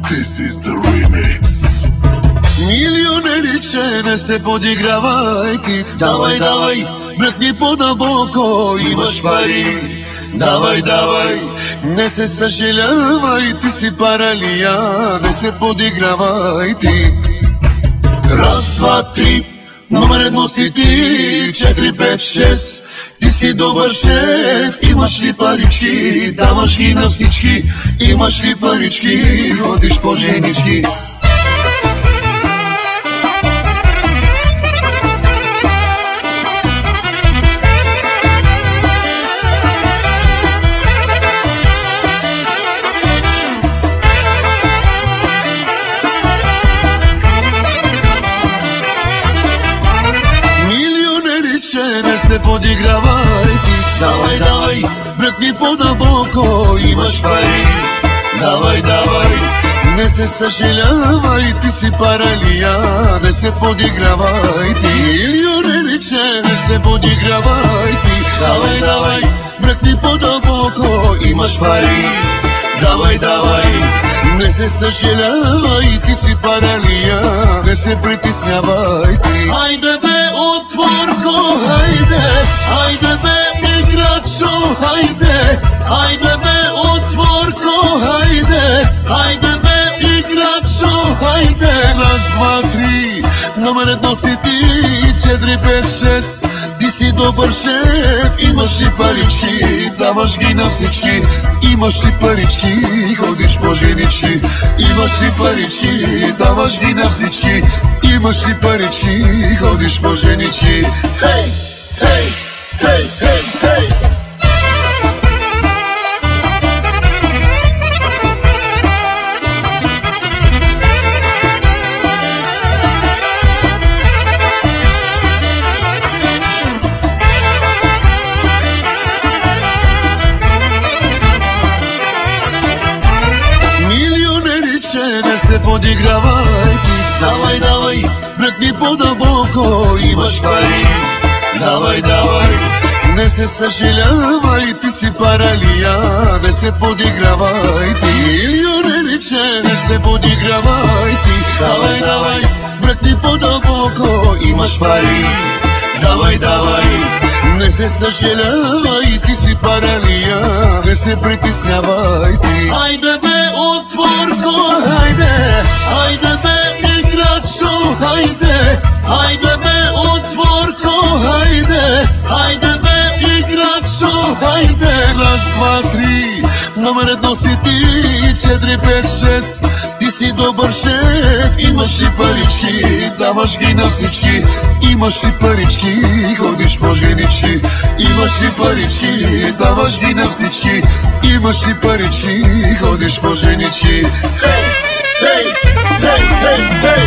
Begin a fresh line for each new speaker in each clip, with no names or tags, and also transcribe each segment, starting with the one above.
This is the remix.
Милионериче, не се подигравай ти. Давай, давай, бръкни по-дълбоко, имаш пари. Давай, давай, не се съжалявай, ти си паралия, не се подигравай ти. Раз, два, три, номер едно си ти, 4, 5, 6. Ти си добър шеф, имаш ли парички, даваш ги на всички. Имаш ли парички, ходиш по женички. Не се подигравай ти. Давай, давай, бръкни по-дълбоко, имаш пари. Давай, давай, не се съжалявай, ти си паралия, не се подигравай ти. Милионериче, не се подигравай ти. Давай, давай, бръкни по-дълбоко, имаш пари. Давай, давай, не се съжалявай, ти си паралия, не се притеснявай ти. Хайде бе, отворко, хайде, хайде бе, играчо, хайде, хайде бе, отворко, хайде, хайде бе, играчо, хайде. Раз, два, три, номер едно си ти, 4, 5, 6. Ти си добър шеф, имаш ли парички, даваш ги на всички. Имаш ли парички, ходиш по женички. Имаш ли парички, даваш ги на всички. Имаш ли парички, ходиш по женички. Хей, хей, хей, хей, хей. Не се подигравай ти. Давай, давай, бръкни по-дълбоко, имаш пари. Давай, давай, не се съжалявай, ти си паралия, не се подигравай ти. Милионериче, не се подигравай ти. Давай, давай, бръкни по-дълбоко, имаш пари. Давай, давай, не се съжалявай, ти си паралия, не се притеснявай ти. Хайде бе, отворко, хайде, хайде бе, играчо, хайде, хайде бе, отворко, хайде, хайде бе, играчо, хайде. Раз, два, три, номер едно си ти, 4, 5, 6. Ти си добър шеф, имаш ли парички, даваш ги на всички. Имаш ли парички, ходиш по женички. Имаш ли парички, даваш ги на всички. Имаш ли парички, ходиш по женички. Хей, хей, хей, хей, хей.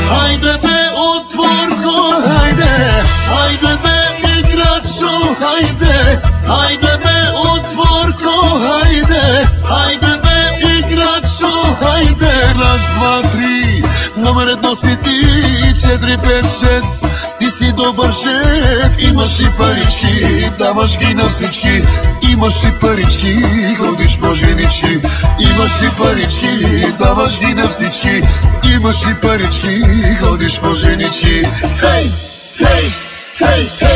Хайде бе, отворко, хайде, хайде бе, играчо, хайде, хайде бе, отворко, хайде, хайде бе, играчо, хайде. Раз, два, три, номер едно си ти, 4, 5, 6. Ти си добър шеф, имаш ли парички, даваш ги на всички. Имаш ли парички, ходиш по женички. Имаш ли парички, даваш ги на всички. Имаш ли парички, ходиш по женички. Хей, хей, хей, хей.